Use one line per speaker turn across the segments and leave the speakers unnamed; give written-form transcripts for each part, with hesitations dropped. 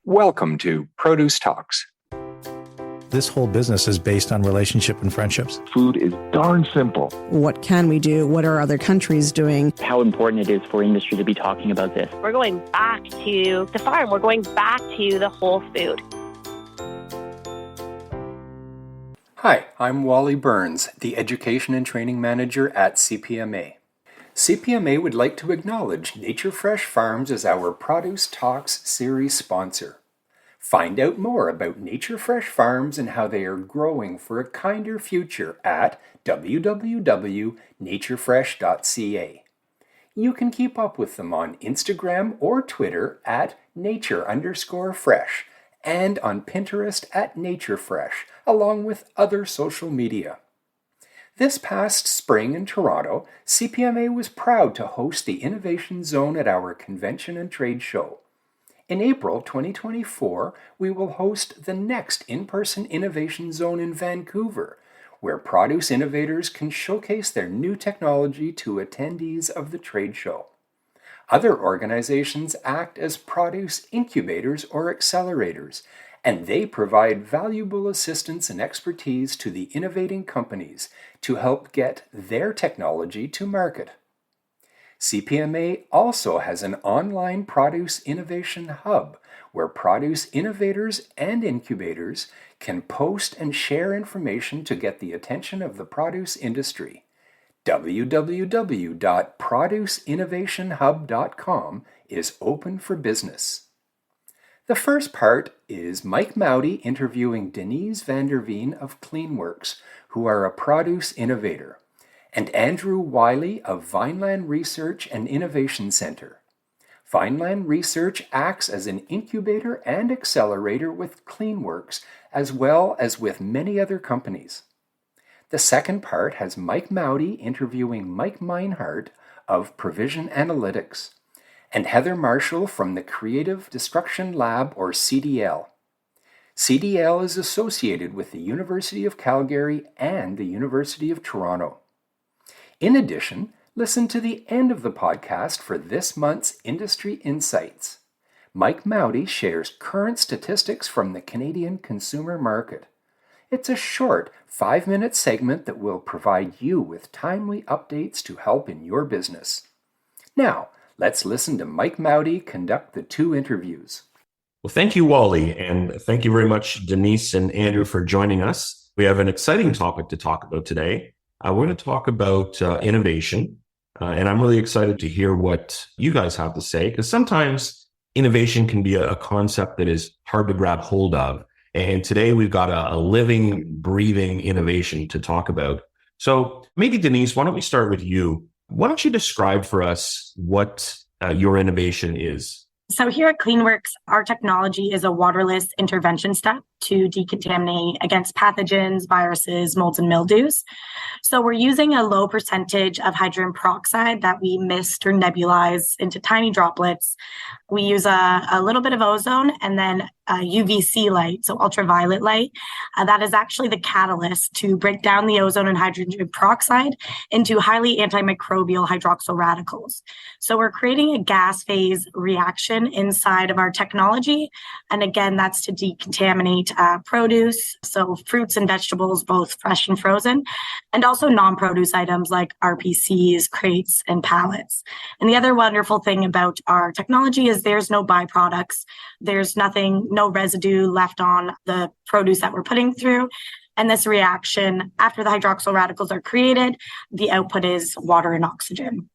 Welcome to Produce Talks.
This whole business is based on relationship and friendships.
Food is darn simple.
What can we do? What are other countries doing?
How important it is for industry to be talking about this.
We're going back to the farm. We're going back to the whole food.
Hi, I'm Wylie Burns, the Education and Training Manager at CPMA. CPMA would like to acknowledge Nature Fresh Farms as our Produce Talks series sponsor. Find out more about Nature Fresh Farms and how they are growing for a kinder future at www.naturefresh.ca. You can keep up with them on Instagram or Twitter at nature_fresh and on Pinterest at naturefresh, along with other social media. This past spring in Toronto, CPMA was proud to host the Innovation Zone at our convention and trade show. In April 2024, we will host the next in-person Innovation Zone in Vancouver, where produce innovators can showcase their new technology to attendees of the trade show. Other organizations act as produce incubators or accelerators, and they provide valuable assistance and expertise to the innovating companies to help get their technology to market. CPMA also has an online produce innovation hub where produce innovators and incubators can post and share information to get the attention of the produce industry. www.produceinnovationhub.com is open for business. The first part is Mike Mauti interviewing Denise VanderVeen of CleanWorks, who are a produce innovator, and Andrew Wylie of Vineland Research and Innovation Center. Vineland Research acts as an incubator and accelerator with CleanWorks, as well as with many other companies. The second part has Mike Mauti interviewing Mike Meinhardt of Provision Analytics, and Heather Marshall from the Creative Destruction Lab, or CDL. CDL is associated with the University of Calgary and the University of Toronto. In addition, listen to the end of the podcast for this month's Industry Insights. Mike Mauti shares current statistics from the Canadian consumer market. It's a short 5-minute segment that will provide you with timely updates to help in your business. Now, let's listen to Mike Mauti conduct the two interviews.
Well, thank you, Wylie, and thank you very much, Denise and Andrew, for joining us. We have an exciting topic to talk about today. We're going to talk about innovation, and I'm really excited to hear what you guys have to say, because sometimes innovation can be a concept that is hard to grab hold of. And today we've got a living, breathing innovation to talk about. So maybe, Denise, why don't we start with you? Why don't you describe for us what your innovation is?
So here at CleanWorks, our technology is a waterless intervention step to decontaminate against pathogens, viruses, molds, and mildews. So we're using a low percentage of hydrogen peroxide that we mist or nebulize into tiny droplets. We use a little bit of ozone and then UVC light, so ultraviolet light. That is actually the catalyst to break down the ozone and hydrogen peroxide into highly antimicrobial hydroxyl radicals. So we're creating a gas phase reaction inside of our technology. And again, that's to decontaminate produce, so fruits and vegetables, both fresh and frozen, and also non-produce items like RPCs, crates, and pallets. And the other wonderful thing about our technology is there's no byproducts. There's nothing, no residue left on the produce that we're putting through. And this reaction, after the hydroxyl radicals are created, the output is water and oxygen.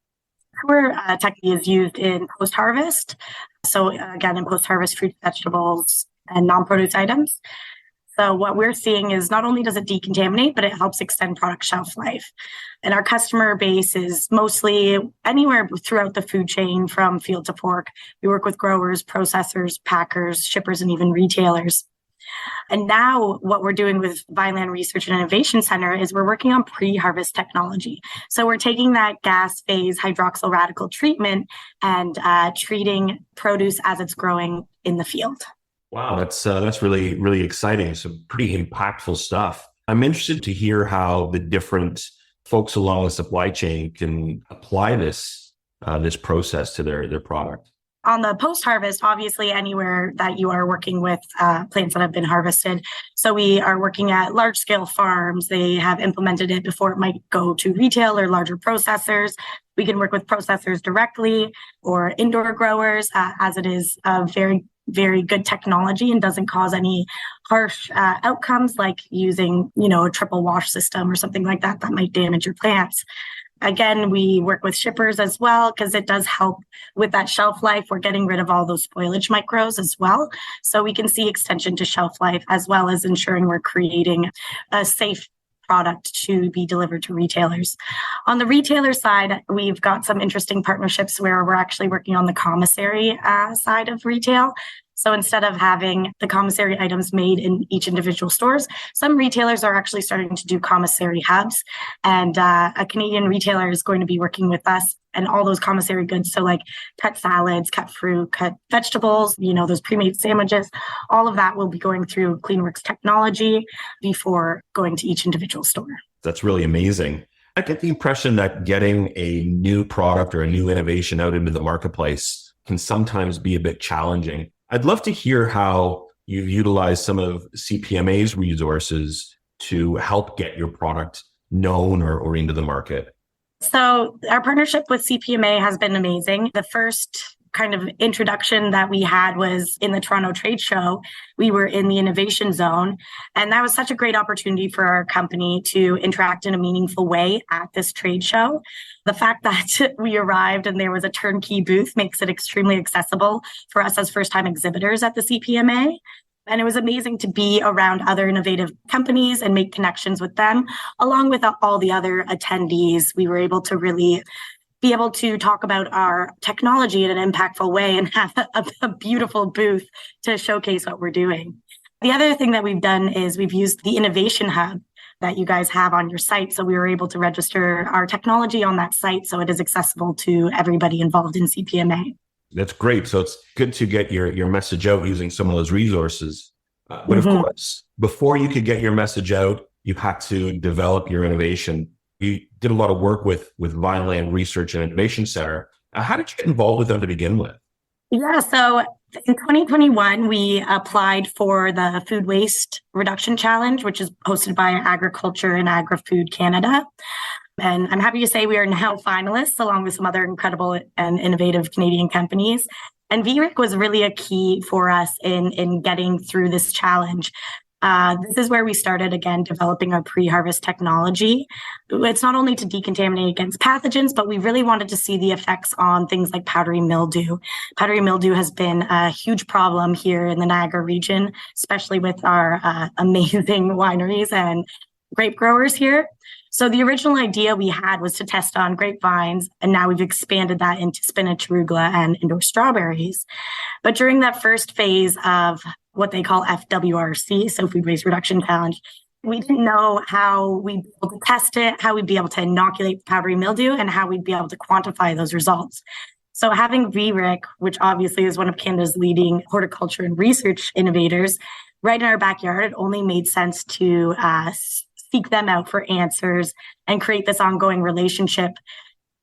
Our technique is used in post-harvest. So again, in post-harvest fruits, vegetables, and non-produce items. So what we're seeing is not only does it decontaminate, but it helps extend product shelf life. And our customer base is mostly anywhere throughout the food chain from field to fork. We work with growers, processors, packers, shippers, and even retailers. And now what we're doing with Vineland Research and Innovation Center is we're working on pre-harvest technology. So we're taking that gas phase hydroxyl radical treatment and treating produce as it's growing in the field.
Wow, that's really, really exciting. Some pretty impactful stuff. I'm interested to hear how the different folks along the supply chain can apply this process to their product.
On the post-harvest, obviously anywhere that you are working with plants that have been harvested. So we are working at large-scale farms. They have implemented it before it might go to retail or larger processors. We can work with processors directly or indoor growers as it is a very, very good technology and doesn't cause any harsh outcomes like using, a triple wash system or something like that might damage your plants. Again, we work with shippers as well because it does help with that shelf life. We're getting rid of all those spoilage micros as well. So we can see extension to shelf life as well as ensuring we're creating a safe product to be delivered to retailers. On the retailer side, we've got some interesting partnerships where we're actually working on the commissary side of retail. So instead of having the commissary items made in each individual stores, some retailers are actually starting to do commissary hubs. And a Canadian retailer is going to be working with us and all those commissary goods. So like cut salads, cut fruit, cut vegetables, those pre-made sandwiches, all of that will be going through CleanWorks technology before going to each individual store.
That's really amazing. I get the impression that getting a new product or a new innovation out into the marketplace can sometimes be a bit challenging. I'd love to hear how you've utilized some of CPMA's resources to help get your product known or into the market.
So our partnership with CPMA has been amazing. The first kind of introduction that we had was in the Toronto Trade Show. We were in the innovation zone, and that was such a great opportunity for our company to interact in a meaningful way at this trade show. The fact that we arrived and there was a turnkey booth makes it extremely accessible for us as first-time exhibitors at the CPMA. And it was amazing to be around other innovative companies and make connections with them, along with all the other attendees. We were able to really be able to talk about our technology in an impactful way and have a beautiful booth to showcase what we're doing. The other thing that we've done is we've used the innovation hub that you guys have on your site. So we were able to register our technology on that site so it is accessible to everybody involved in CPMA.
That's great. So it's good to get your message out using some of those resources. But of course, before you could get your message out, you had to develop your innovation. You did a lot of work with Vineland Research and Innovation Center. How did you get involved with them to begin with?
Yeah, so in 2021, we applied for the Food Waste Reduction Challenge, which is hosted by Agriculture and Agri-Food Canada. And I'm happy to say we are now finalists along with some other incredible and innovative Canadian companies. And VRIC was really a key for us in getting through this challenge. This is where we started, again, developing our pre-harvest technology. It's not only to decontaminate against pathogens, but we really wanted to see the effects on things like powdery mildew. Powdery mildew has been a huge problem here in the Niagara region, especially with our amazing wineries and grape growers here. So the original idea we had was to test on grapevines, and now we've expanded that into spinach, arugula, and indoor strawberries. But during that first phase of what they call FWRC, so Food Waste Reduction Challenge, we didn't know how we'd be able to test it, how we'd be able to inoculate powdery mildew, and how we'd be able to quantify those results. So having VRIC, which obviously is one of Canada's leading horticulture and research innovators, right in our backyard, it only made sense to seek them out for answers and create this ongoing relationship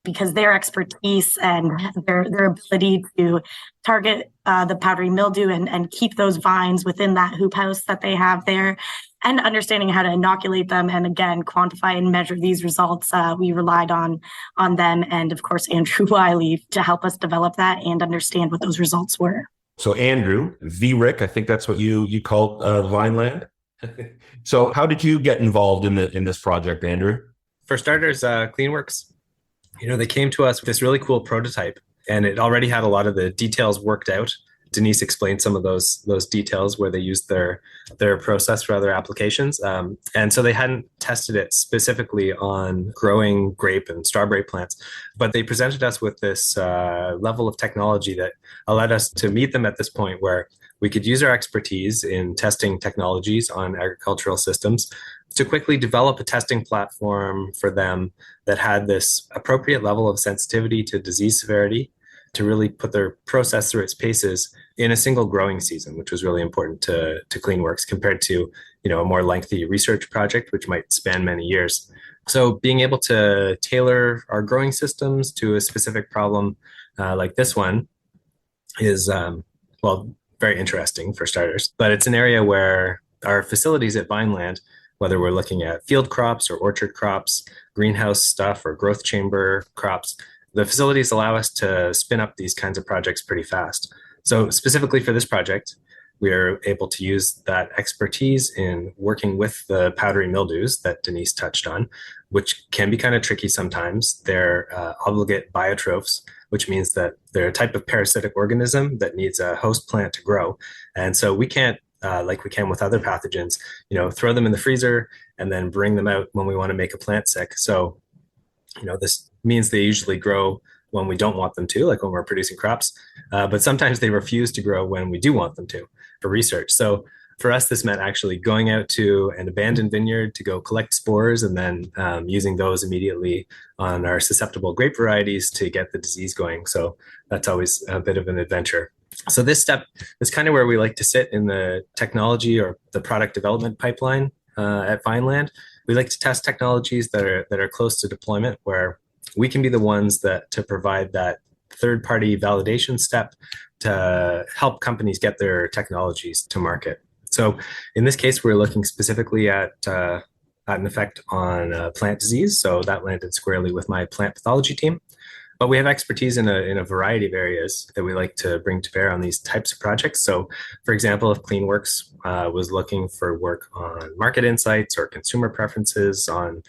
because their expertise and their ability to target the powdery mildew and keep those vines within that hoop house that they have there and understanding how to inoculate them and again quantify and measure these results, we relied on them and of course Andrew Wylie to help us develop that and understand what those results were.
So Andrew, VRIC, I think that's what you called Vineland. So how did you get involved in this project, Andrew?
For starters, CleanWorks, they came to us with this really cool prototype, and it already had a lot of the details worked out. Denise explained some of those details where they used their process for other applications. And so they hadn't tested it specifically on growing grape and strawberry plants, but they presented us with this level of technology that allowed us to meet them at this point where we could use our expertise in testing technologies on agricultural systems to quickly develop a testing platform for them that had this appropriate level of sensitivity to disease severity to really put their process through its paces in a single growing season, which was really important to CleanWorks compared to a more lengthy research project, which might span many years. So being able to tailor our growing systems to a specific problem like this one is, well, very interesting for starters. But it's an area where our facilities at Vineland, whether we're looking at field crops or orchard crops, greenhouse stuff or growth chamber crops, the facilities allow us to spin up these kinds of projects pretty fast. So specifically for this project, we are able to use that expertise in working with the powdery mildews that Denise touched on, which can be kind of tricky sometimes. They're obligate biotrophs, which means that they're a type of parasitic organism that needs a host plant to grow. And so we can't, like we can with other pathogens, throw them in the freezer and then bring them out when we want to make a plant sick. So, this means they usually grow when we don't want them to, like when we're producing crops. But sometimes they refuse to grow when we do want them to for research. So for us, this meant actually going out to an abandoned vineyard to go collect spores and then using those immediately on our susceptible grape varieties to get the disease going. So that's always a bit of an adventure. So this step is kind of where we like to sit in the technology or the product development pipeline at Vineland. We like to test technologies that are close to deployment, where we can be the ones to provide that third-party validation step to help companies get their technologies to market. So in this case, we're looking specifically at an effect on plant disease. So that landed squarely with my plant pathology team. But we have expertise in a variety of areas that we like to bring to bear on these types of projects. So, for example, if CleanWorks was looking for work on market insights or consumer preferences on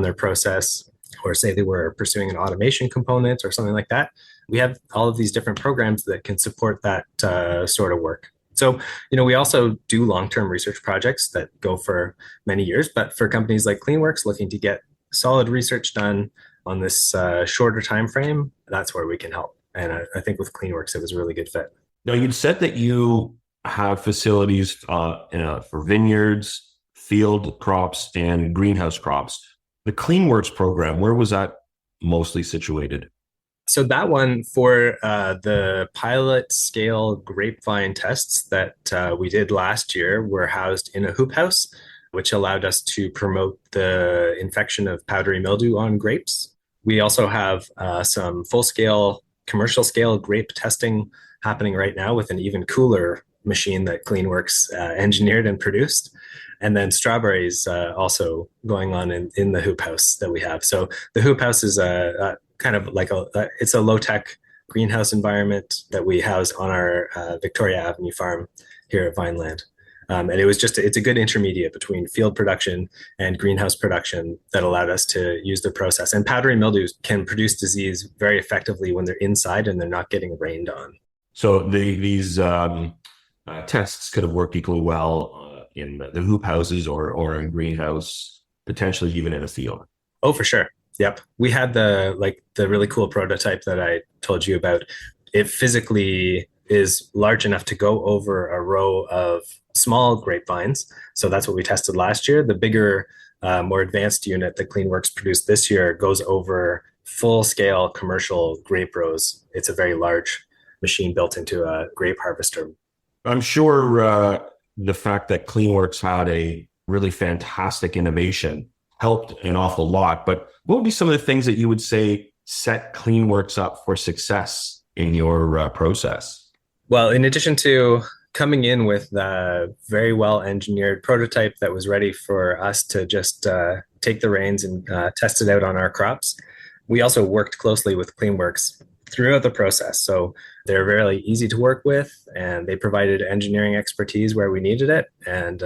their process, or say they were pursuing an automation component or something like that, we have all of these different programs that can support that sort of work. So, we also do long-term research projects that go for many years, but for companies like CleanWorks looking to get solid research done on this shorter time frame, that's where we can help. And I think with CleanWorks, it was a really good fit.
Now, you'd said that you have facilities for vineyards, field crops, and greenhouse crops. The CleanWorks program, where was that mostly situated?
So that one for the pilot scale grapevine tests that we did last year were housed in a hoop house, which allowed us to promote the infection of powdery mildew on grapes. We also have some full-scale, commercial-scale grape testing happening right now with an even cooler machine that CleanWorks engineered and produced. And then strawberries also going on in the hoop house that we have. So the hoop house is a kind of like it's a low-tech greenhouse environment that we house on our Victoria Avenue farm here at Vineland. And it's a good intermediate between field production and greenhouse production that allowed us to use the process. And powdery mildews can produce disease very effectively when they're inside and they're not getting rained on.
So these tests could have worked equally well in the hoop houses or in greenhouse, potentially even in a field.
Oh, for sure. Yep. We had the really cool prototype that I told you about. It physically is large enough to go over a row of small grapevines. So that's what we tested last year. The bigger, more advanced unit that CleanWorks produced this year goes over full-scale commercial grape rows. It's a very large machine built into a grape harvester.
I'm sure the fact that CleanWorks had a really fantastic innovation helped an awful lot. But what would be some of the things that you would say set CleanWorks up for success in your process?
Well, in addition to coming in with a very well engineered prototype that was ready for us to just take the reins and test it out on our crops, we also worked closely with CleanWorks throughout the process. So they're really easy to work with, and they provided engineering expertise where we needed it. And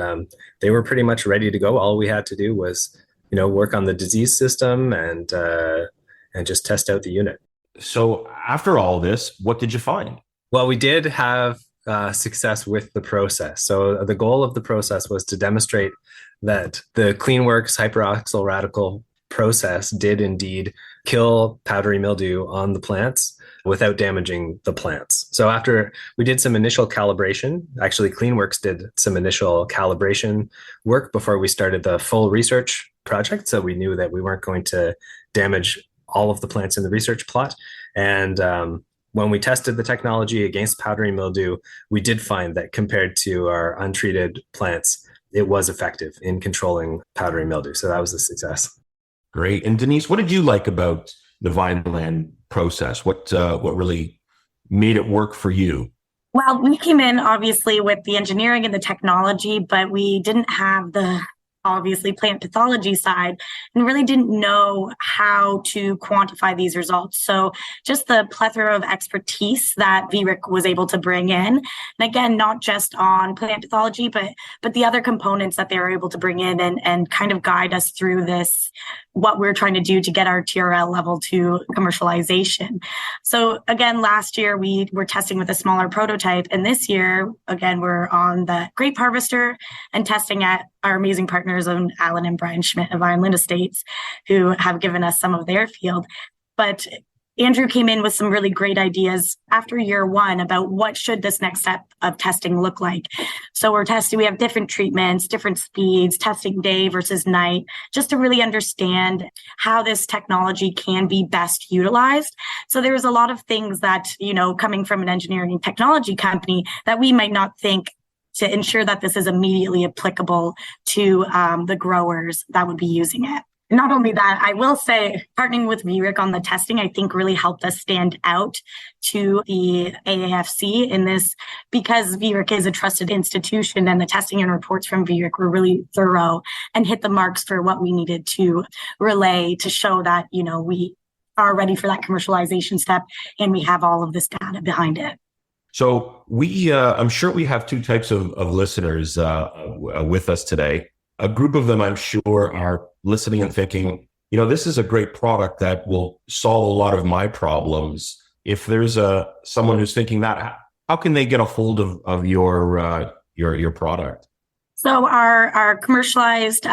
they were pretty much ready to go. All we had to do was, work on the disease system and just test out the unit.
So after all this, what did you find?
Well, we did have success with the process. So the goal of the process was to demonstrate that the CleanWorks hyperoxyl radical process did indeed kill powdery mildew on the plants without damaging the plants. So after we did some initial calibration, actually CleanWorks did some initial calibration work before we started the full research project. So we knew that we weren't going to damage all of the plants in the research plot. And when we tested the technology against powdery mildew, we did find that compared to our untreated plants, it was effective in controlling powdery mildew. So that was a success.
Great. And Denise, what did you like about the Vineland process? What really made it work for you?
Well, we came in obviously with the engineering and the technology, but we didn't have the obviously plant pathology side and really didn't know how to quantify these results. So just the plethora of expertise that VRIC was able to bring in. And again, not just on plant pathology, but the other components that they were able to bring in and kind of guide us through this, what we're trying to do to get our TRL level to commercialization. So again, last year we were testing with a smaller prototype, and this year, again, we're on the grape harvester and testing at our amazing partners of Alan and Brian Schmidt of Vineland Estates, who have given us some of their field. But Andrew came in with some really great ideas after year one about what should this next step of testing look like. So we're testing, we have different treatments, different speeds, testing day versus night, just to really understand how this technology can be best utilized. So there's a lot of things that, coming from an engineering and technology company that we might not think to ensure that this is immediately applicable to the growers that would be using it. Not only that, I will say partnering with VRIC on the testing, I think really helped us stand out to the AAFC in this, because VRIC is a trusted institution and the testing and reports from VRIC were really thorough and hit the marks for what we needed to relay to show that, we are ready for that commercialization step and we have all of this data behind it.
So I'm sure we have two types of listeners with us today. A group of them, I'm sure, are listening and thinking, this is a great product that will solve a lot of my problems. If there's someone who's thinking that, how can they get a hold of your product?
So our commercialized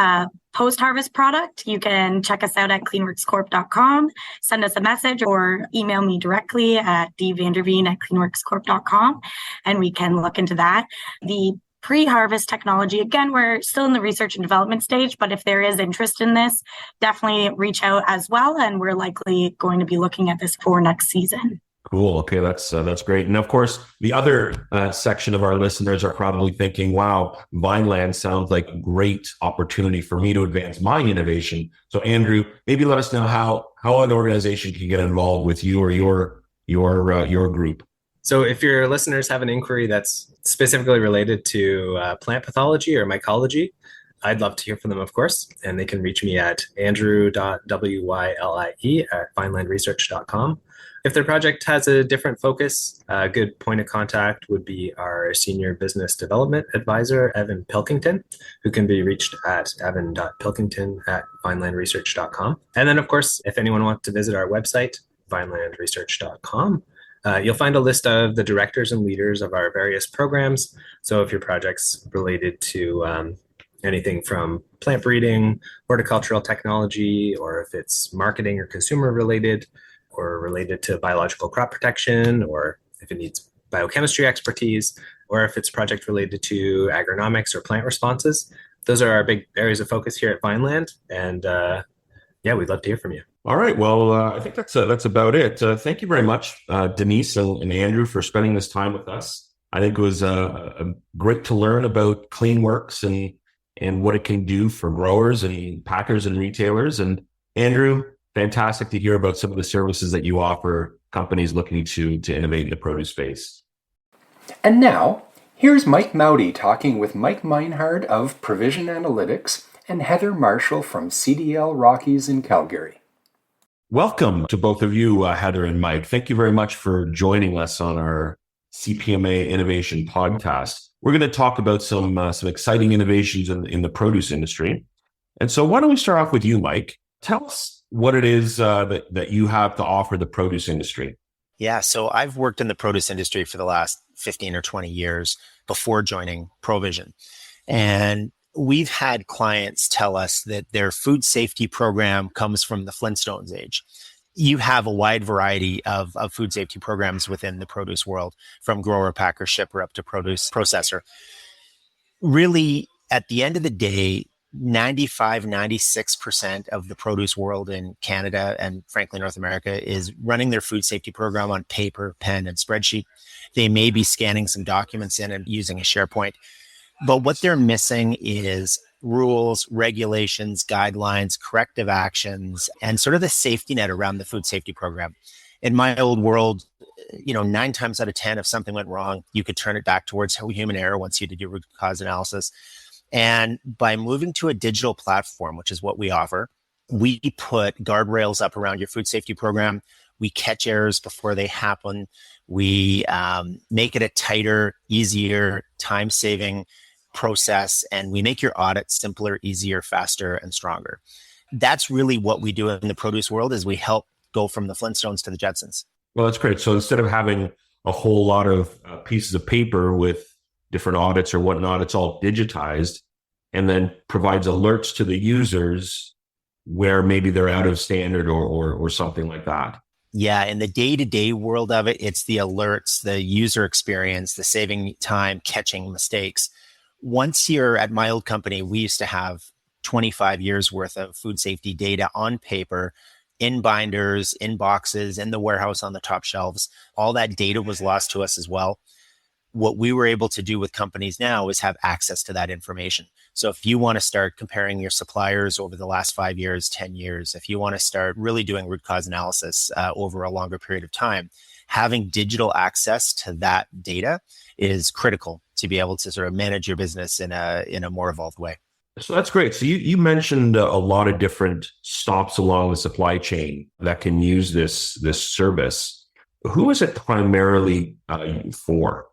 post-harvest product, you can check us out at cleanworkscorp.com, send us a message or email me directly at dvanderveen@cleanworkscorp.com, and we can look into that. The pre-harvest technology, again, we're still in the research and development stage, but if there is interest in this, definitely reach out as well. And we're likely going to be looking at this for next season.
Cool. Okay, that's great. And of course, the other section of our listeners are probably thinking, wow, Vineland sounds like a great opportunity for me to advance my innovation. So Andrew, maybe let us know how an organization can get involved with you or your group.
So if your listeners have an inquiry that's specifically related to plant pathology or mycology, I'd love to hear from them, of course. And they can reach me at andrew.wylie@vinelandresearch.com. If their project has a different focus, a good point of contact would be our Senior Business Development Advisor, Evan Pilkington, who can be reached at evan.pilkington@vinelandresearch.com. And then, of course, if anyone wants to visit our website, vinelandresearch.com, you'll find a list of the directors and leaders of our various programs. So if your project's related to anything from plant breeding, horticultural technology, or if it's marketing or consumer related, or related to biological crop protection, or if it needs biochemistry expertise, or if it's project related to agronomics or plant responses, those are our big areas of focus here at Vineland. And we'd love to hear from you.
All right. Well, I think that's about it. Thank you very much, Denise and Andrew, for spending this time with us. I think it was great to learn about CleanWorks and what it can do for growers and packers and retailers. And Andrew, fantastic to hear about some of the services that you offer companies looking to innovate in the produce space.
And now, here's Mike Mauti talking with Mike Meinhard of Provision Analytics and Heather Marshall from CDL Rockies in Calgary.
Welcome to both of you, Heather and Mike. Thank you very much for joining us on our CPMA Innovation Podcast. We're going to talk about some exciting innovations in the produce industry. And so why don't we start off with you, Mike? Tell us what it is that you have to offer the produce industry.
Yeah, so I've worked in the produce industry for the last 15 or 20 years before joining Provision. And we've had clients tell us that their food safety program comes from the Flintstones age. You have a wide variety of food safety programs within the produce world, from grower, packer, shipper up to produce processor. Really, at the end of the day, 96% of the produce world in Canada and frankly North America is running their food safety program on paper, pen, and spreadsheet. They may be scanning some documents in and using a SharePoint, but what they're missing is rules, regulations, guidelines, corrective actions, and sort of the safety net around the food safety program. In my old world, 9 times out of 10, if something went wrong, you could turn it back towards human error once you did your root cause analysis. And by moving to a digital platform, which is what we offer, we put guardrails up around your food safety program. We catch errors before they happen. We make it a tighter, easier, time-saving process, and we make your audit simpler, easier, faster, and stronger. That's really what we do in the produce world, is we help go from the Flintstones to the Jetsons.
Well, that's great. So instead of having a whole lot of pieces of paper with different audits or whatnot, it's all digitized and then provides alerts to the users where maybe they're out of standard or something like that.
Yeah, in the day-to-day world of it, it's the alerts, the user experience, the saving time, catching mistakes. Once you're at my old company, we used to have 25 years worth of food safety data on paper, in binders, in boxes, in the warehouse on the top shelves. All that data was lost to us as well. What we were able to do with companies now is have access to that information. So if you want to start comparing your suppliers over the last 5 years, 10 years, if you want to start really doing root cause analysis over a longer period of time, having digital access to that data is critical to be able to sort of manage your business in a more evolved way.
So that's great. So you mentioned a lot of different stops along the supply chain that can use this service. Who is it primarily for?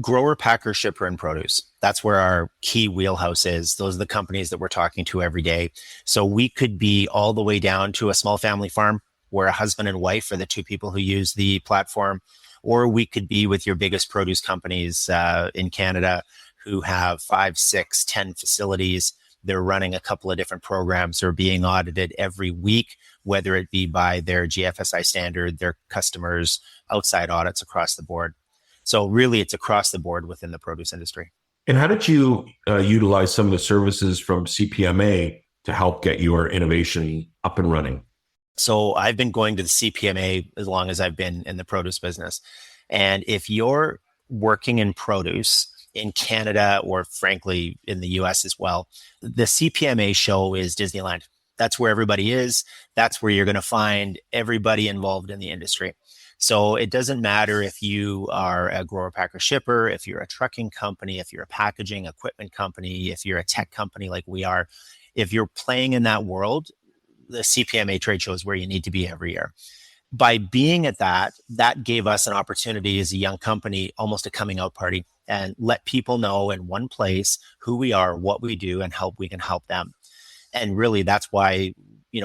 Grower, packer, shipper, and produce. That's where our key wheelhouse is. Those are the companies that we're talking to every day. So we could be all the way down to a small family farm where a husband and wife are the two people who use the platform, or we could be with your biggest produce companies in Canada who have 5, 6, 10 facilities. They're running a couple of different programs. They're being audited every week, whether it be by their GFSI standard, their customers, outside audits across the board. So really, it's across the board within the produce industry.
And how did you utilize some of the services from CPMA to help get your innovation up and running?
So I've been going to the CPMA as long as I've been in the produce business. And if you're working in produce in Canada, or frankly, in the US as well, the CPMA show is Disneyland. That's where everybody is. That's where you're going to find everybody involved in the industry. So it doesn't matter if you are a grower, packer, shipper, if you're a trucking company, if you're a packaging equipment company, if you're a tech company like we are, if you're playing in that world, the CPMA trade show is where you need to be every year. By being at that gave us an opportunity as a young company, almost a coming out party, and let people know in one place who we are, what we do, and how we can help them. And really, that's why,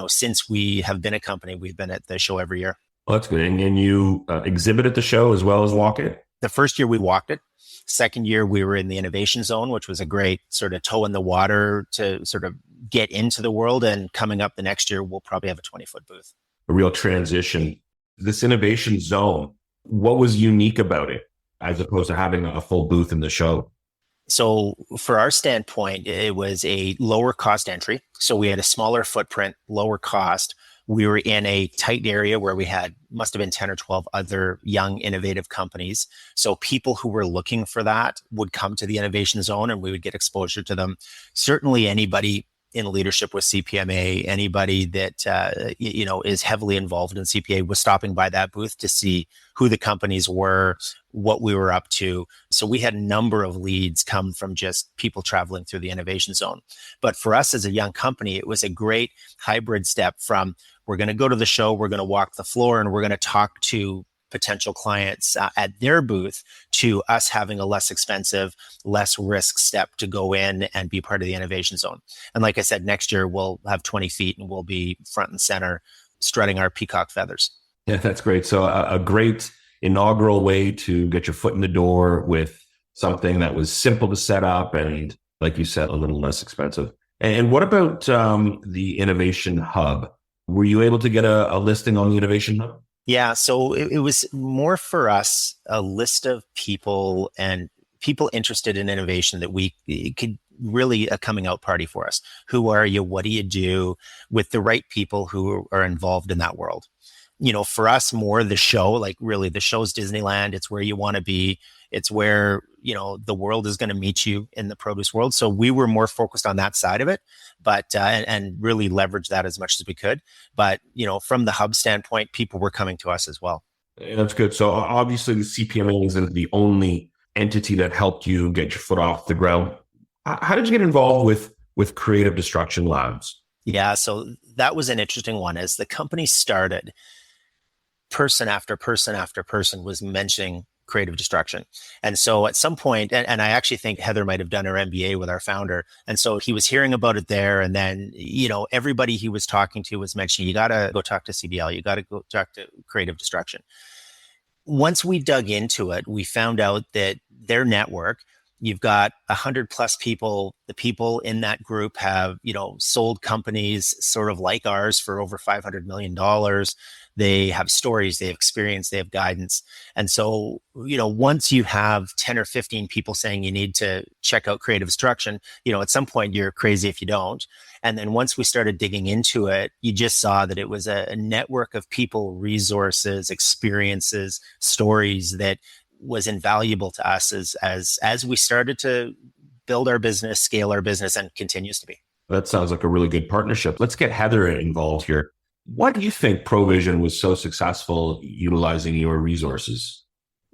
since we have been a company, we've been at the show every year.
Well, that's good. And you exhibit at the show as well as walk it?
The first year we walked it. Second year we were in the innovation zone, which was a great sort of toe in the water to sort of get into the world. And coming up the next year, we'll probably have a 20-foot booth.
A real transition. This innovation zone, what was unique about it as opposed to having a full booth in the show?
So for our standpoint, it was a lower cost entry. So we had a smaller footprint, lower cost. We were in a tight area where we must have been 10 or 12 other young, innovative companies. So people who were looking for that would come to the innovation zone and we would get exposure to them. Certainly anybody in leadership with CPMA, anybody that, is heavily involved in CPA was stopping by that booth to see who the companies were, what we were up to. So we had a number of leads come from just people traveling through the innovation zone. But for us as a young company, it was a great hybrid step from we're going to go to the show, we're going to walk the floor, and we're going to talk to potential clients at their booth, to us having a less expensive, less risk step to go in and be part of the innovation zone. And like I said, next year we'll have 20 feet and we'll be front and center strutting our peacock feathers.
Yeah, that's great. So a great inaugural way to get your foot in the door with something that was simple to set up and, like you said, a little less expensive. And what about the Innovation Hub? Were you able to get a listing on the Innovation Hub?
Yeah, so it was more for us a list of people and people interested in innovation that we could really a coming out party for us. Who are you? What do you do? With the right people who are involved in that world. For us, more the show, like really the show's Disneyland. It's where you want to be. It's where, the world is going to meet you in the produce world. So we were more focused on that side of it, but, and really leverage that as much as we could. But, from the hub standpoint, people were coming to us as well.
That's good. So obviously the CPMA isn't the only entity that helped you get your foot off the ground. How did you get involved with Creative Destruction Labs?
Yeah, so that was an interesting one. As the company started, person after person after person was mentioning creative destruction. And so at some point, and I actually think Heather might have done her MBA with our founder. And so he was hearing about it there. And then, everybody he was talking to was mentioning, you got to go talk to CDL. You got to go talk to creative destruction. Once we dug into it, we found out that their network, you've got 100 plus people. The people in that group have, sold companies sort of like ours for over $500 million. They have stories, they have experience, they have guidance. And so, once you have 10 or 15 people saying you need to check out creative destruction, at some point you're crazy if you don't. And then once we started digging into it, you just saw that it was a network of people, resources, experiences, stories that was invaluable to us as we started to build our business, scale our business, and continues to be.
That sounds like a really good partnership. Let's get Heather involved here. Why do you think Provision was so successful utilizing your resources?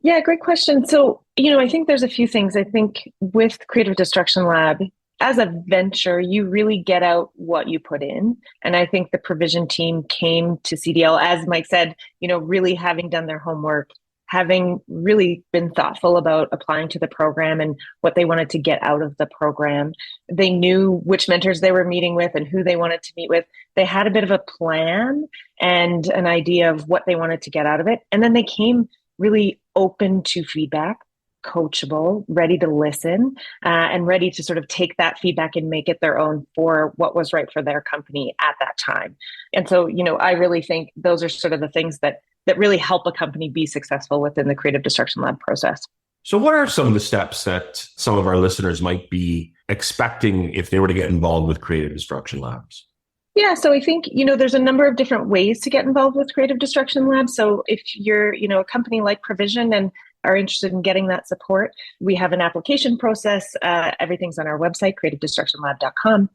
Yeah, great question. So, I think there's a few things. I think with Creative Destruction Lab, as a venture, you really get out what you put in. And I think the Provision team came to CDL, as Mike said, really having done their homework, having really been thoughtful about applying to the program and what they wanted to get out of the program. They knew which mentors they were meeting with and who they wanted to meet with. They had a bit of a plan and an idea of what they wanted to get out of it. And then they came really open to feedback, coachable, ready to listen, and ready to sort of take that feedback and make it their own for what was right for their company at that time. And so, I really think those are sort of the things that really help a company be successful within the Creative Destruction Lab process.
So what are some of the steps that some of our listeners might be expecting if they were to get involved with Creative Destruction Labs?
Yeah, so I think, there's a number of different ways to get involved with Creative Destruction Labs. So if you're, a company like Provision and are interested in getting that support, we have an application process. Everything's on our website, creativedestructionlab.com.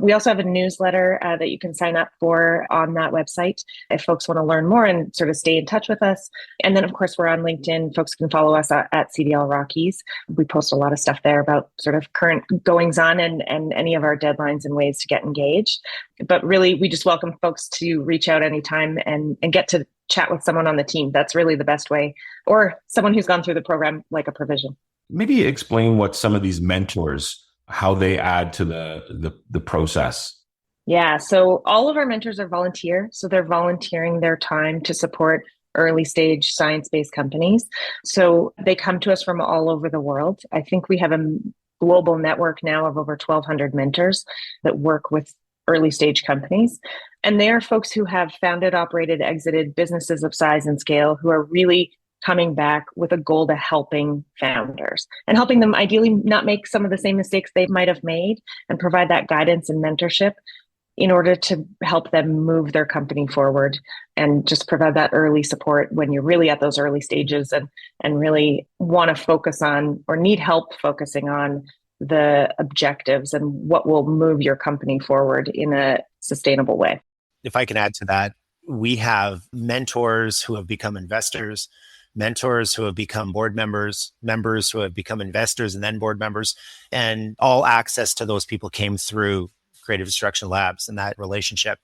We also have a newsletter that you can sign up for on that website if folks want to learn more and sort of stay in touch with us. And then, of course, we're on LinkedIn. Folks can follow us at CDL Rockies. We post a lot of stuff there about sort of current goings on and any of our deadlines and ways to get engaged. But really, we just welcome folks to reach out anytime and get to chat with someone on the team. That's really the best way, or someone who's gone through the program like a Provision.
Maybe explain what some of these mentors, how they add to the process.
Yeah, so all of our mentors are volunteer. So they're volunteering their time to support early stage science-based companies. So they come to us from all over the world. I think we have a global network now of over 1,200 mentors that work with early stage companies. And they are folks who have founded, operated, exited businesses of size and scale who are really coming back with a goal to helping founders and helping them ideally not make some of the same mistakes they might have made and provide that guidance and mentorship in order to help them move their company forward and just provide that early support when you're really at those early stages and really want to focus on or need help focusing on the objectives and what will move your company forward in a sustainable way.
If I can add to that, we have mentors who have become investors, mentors who have become board members, members who have become investors and then board members, and all access to those people came through Creative Destruction Labs and that relationship.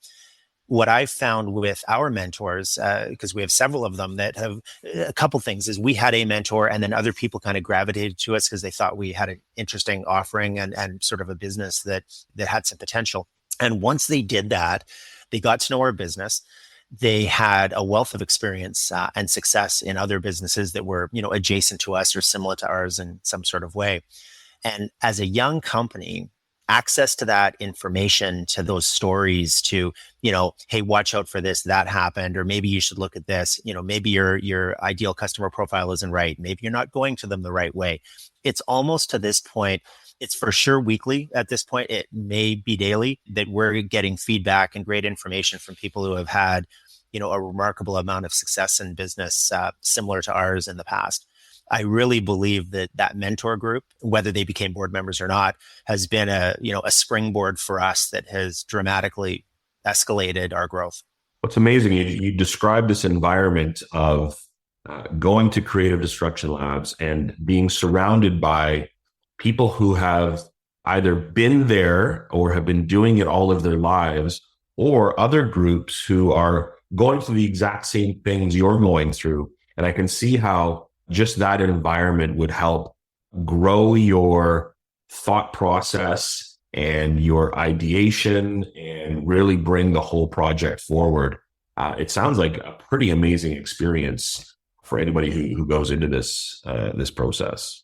What I've found with our mentors, because we have several of them that have a couple things, is we had a mentor and then other people kind of gravitated to us because they thought we had an interesting offering and sort of a business that had some potential. And once they did that, they got to know our business. They had a wealth of experience and success in other businesses that were, adjacent to us or similar to ours in some sort of way. And as a young company, access to that information, to those stories, to, hey, watch out for this, that happened, or maybe you should look at this, maybe your ideal customer profile isn't right. Maybe you're not going to them the right way. It's almost to this point, it's for sure weekly at this point. It may be daily that we're getting feedback and great information from people who have had, a remarkable amount of success in business similar to ours in the past. I really believe that that mentor group, whether they became board members or not, has been a springboard for us that has dramatically escalated our growth.
What's amazing, you describe this environment of going to creative destruction labs and being surrounded by people who have either been there or have been doing it all of their lives, or other groups who are going through the exact same things you're going through. And I can see how just that environment would help grow your thought process and your ideation and really bring the whole project forward. It sounds like a pretty amazing experience for anybody who goes into this process.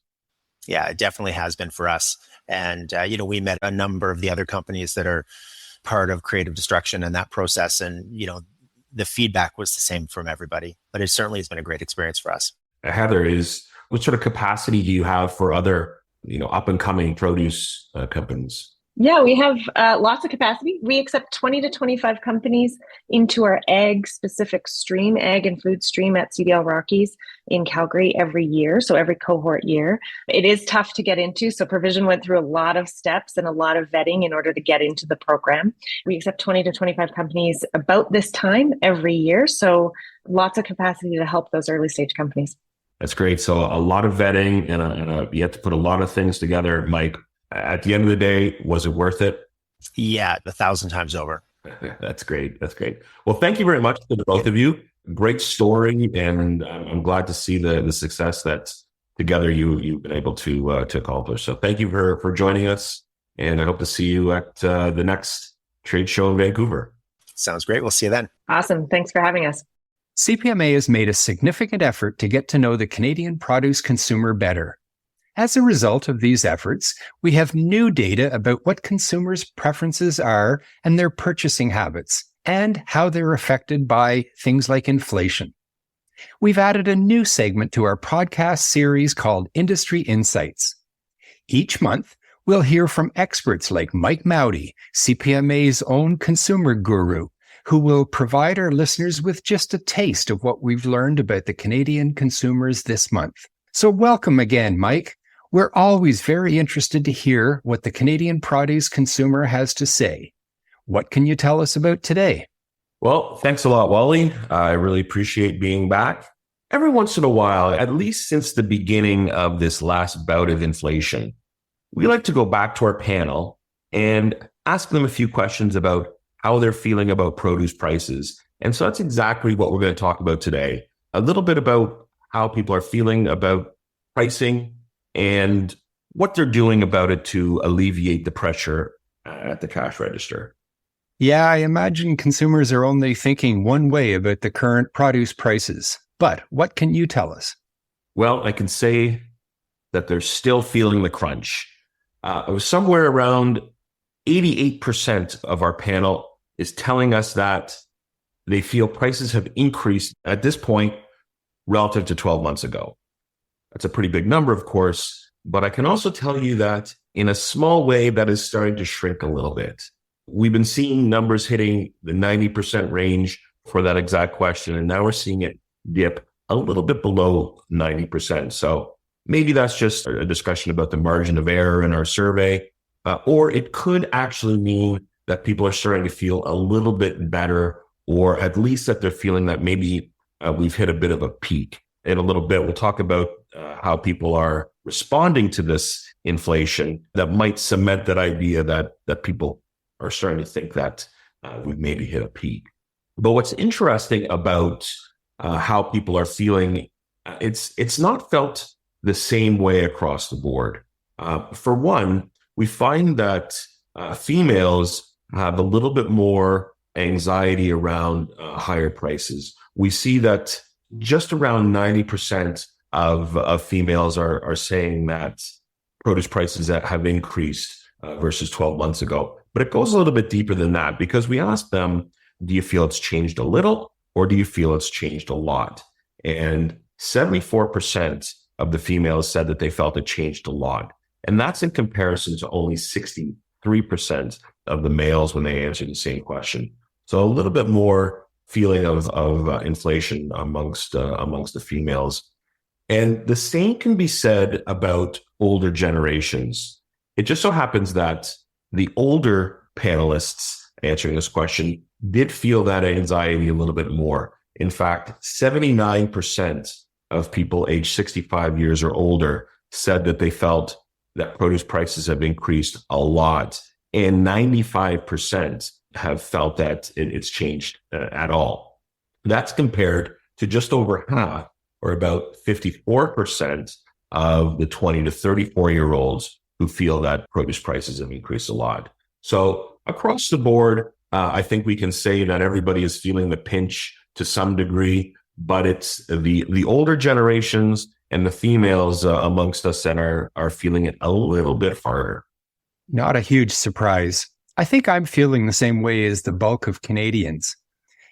Yeah, it definitely has been for us. And, we met a number of the other companies that are part of creative destruction in that process. And, the feedback was the same from everybody, but it certainly has been a great experience for us.
Heather, what sort of capacity do you have for other, up and coming produce companies?
Yeah, we have lots of capacity. We accept 20 to 25 companies into our ag specific stream, ag and food stream at CDL Rockies in Calgary every year. So every cohort year. It is tough to get into. So Provision went through a lot of steps and a lot of vetting in order to get into the program. We accept 20 to 25 companies about this time every year. So lots of capacity to help those early stage companies.
That's great. So a lot of vetting and you have to put a lot of things together, Mike. At the end of the day, was it worth it?
Yeah, 1,000 times over.
That's great. That's great. Well, thank you very much to the both of you. Great story. And I'm glad to see the success that together you've been able to accomplish. So thank you for joining us. And I hope to see you at the next trade show in Vancouver.
Sounds great. We'll see you then.
Awesome. Thanks for having us.
CPMA has made a significant effort to get to know the Canadian produce consumer better. As a result of these efforts, we have new data about what consumers' preferences are and their purchasing habits, and how they're affected by things like inflation. We've added a new segment to our podcast series called Industry Insights. Each month, we'll hear from experts like Mike Mauti, CPMA's own consumer guru, who will provide our listeners with just a taste of what we've learned about the Canadian consumers this month. So welcome again, Mike. We're always very interested to hear what the Canadian produce consumer has to say. What can you tell us about today?
Well, thanks a lot, Wylie. I really appreciate being back. Every once in a while, at least since the beginning of this last bout of inflation, we like to go back to our panel and ask them a few questions about how they're feeling about produce prices. And so that's exactly what we're going to talk about today. A little bit about how people are feeling about pricing and what they're doing about it to alleviate the pressure at the cash register.
Yeah, I imagine consumers are only thinking one way about the current produce prices. But what can you tell us?
Well, I can say that they're still feeling the crunch. It was somewhere around 88% of our panel is telling us that they feel prices have increased at this point relative to 12 months ago. That's a pretty big number, of course, but I can also tell you that in a small way that is starting to shrink a little bit. We've been seeing numbers hitting the 90% range for that exact question, and now we're seeing it dip a little bit below 90%. So maybe that's just a discussion about the margin of error in our survey, or it could actually mean that people are starting to feel a little bit better, or at least that they're feeling that maybe we've hit a bit of a peak. In a little bit, we'll talk about how people are responding to this inflation that might cement that idea that people are starting to think that we've maybe hit a peak. But what's interesting about how people are feeling, it's not felt the same way across the board. For one, we find that females have a little bit more anxiety around higher prices. We see that just around 90% of females are saying that produce prices have increased versus 12 months ago. But it goes a little bit deeper than that, because we asked them, do you feel it's changed a little, or do you feel it's changed a lot? And 74% of the females said that they felt it changed a lot. And that's in comparison to only 63% of the males when they answered the same question. So a little bit more feeling of inflation amongst the females. And the same can be said about older generations. It just so happens that the older panelists answering this question did feel that anxiety a little bit more. In fact, 79% of people aged 65 years or older said that they felt that produce prices have increased a lot, and 95% have felt that it's changed at all. That's compared to just over half, or about 54% of the 20 to 34-year-olds who feel that produce prices have increased a lot. So across the board, I think we can say that everybody is feeling the pinch to some degree, but it's the older generations and the females amongst us that are feeling it a little bit harder.
Not a huge surprise. I think I'm feeling the same way as the bulk of Canadians.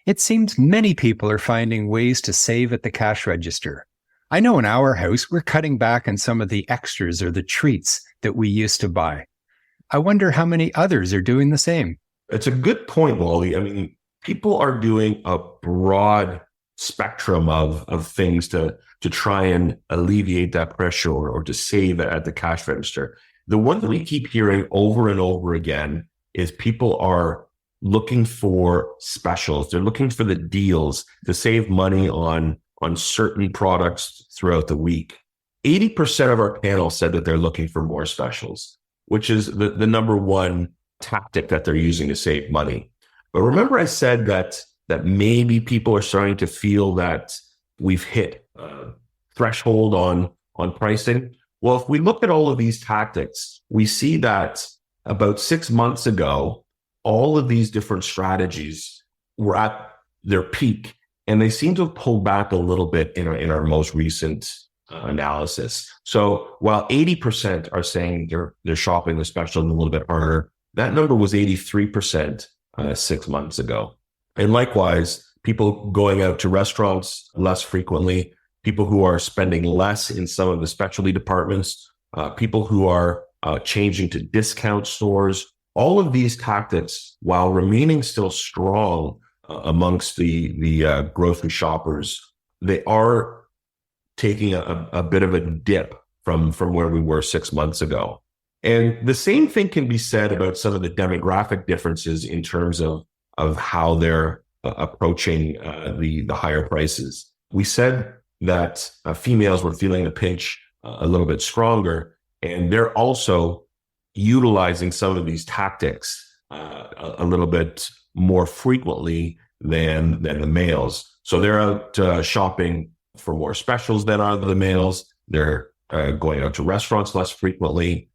It seems many people are finding ways to save at the cash register. I know in our house, we're cutting back on some of the extras or the treats that we used to buy. I wonder how many others are doing the same.
It's a good point, Wally. I mean, people are doing a broad spectrum of things to try and alleviate that pressure or to save at the cash register. The one that we keep hearing over and over again is people are looking for specials. They're looking for the deals to save money on certain products throughout the week. 80% of our panel said that they're looking for more specials, which is the number one tactic that they're using to save money. But remember I said that maybe people are starting to feel that we've hit a threshold on pricing. Well, if we look at all of these tactics, we see that about 6 months ago, all of these different strategies were at their peak, and they seem to have pulled back a little bit in our most recent analysis. So while 80% are saying they're shopping the special a little bit harder, that number was 83% 6 months ago. And likewise, people going out to restaurants less frequently, people who are spending less in some of the specialty departments, people who are changing to discount stores. All of these tactics, while remaining still strong amongst the grocery shoppers, they are taking a bit of a dip from where we were 6 months ago. And the same thing can be said about some of the demographic differences in terms of how they're approaching the higher prices. We said that females were feeling the pinch a little bit stronger, and they're also utilizing some of these tactics a little bit more frequently than the males. So they're out shopping for more specials than are the males. They're going out to restaurants less frequently,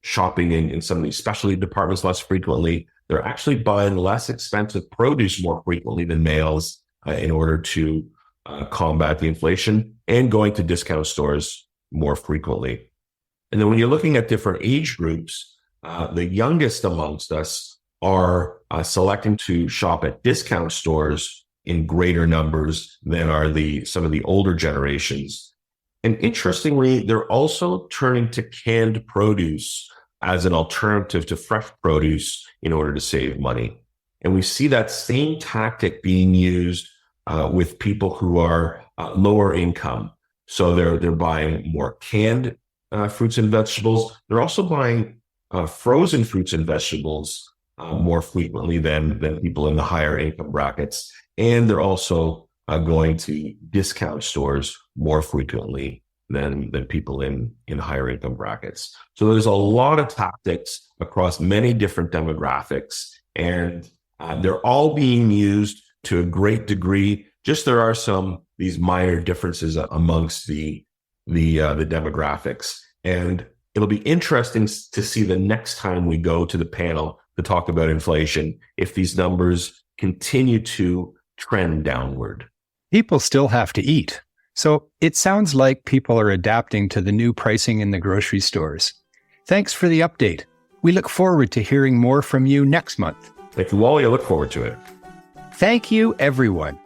shopping in some of these specialty departments less frequently. They're actually buying less expensive produce more frequently than males in order to combat the inflation, and going to discount stores more frequently. And then when you're looking at different age groups, the youngest amongst us are selecting to shop at discount stores in greater numbers than are some of the older generations. And interestingly, they're also turning to canned produce as an alternative to fresh produce in order to save money. And we see that same tactic being used with people who are lower income. So they're buying more canned fruits and vegetables. They're also buying frozen fruits and vegetables more frequently than people in the higher income brackets. And they're also going to discount stores more frequently than people in higher income brackets. So there's a lot of tactics across many different demographics, and they're all being used to a great degree. Just there are these minor differences amongst the demographics. And it'll be interesting to see the next time we go to the panel to talk about inflation, if these numbers continue to trend downward.
People still have to eat. So it sounds like people are adapting to the new pricing in the grocery stores. Thanks for the update. We look forward to hearing more from you next month.
Thank you, Wally. I look forward to it.
Thank you, everyone.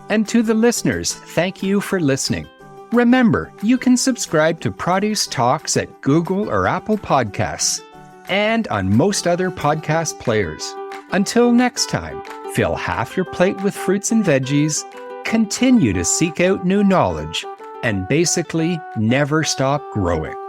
And to the listeners, thank you for listening. Remember, you can subscribe to Produce Talks at Google or Apple Podcasts and on most other podcast players. Until next time, fill half your plate with fruits and veggies, continue to seek out new knowledge,
and basically never stop growing.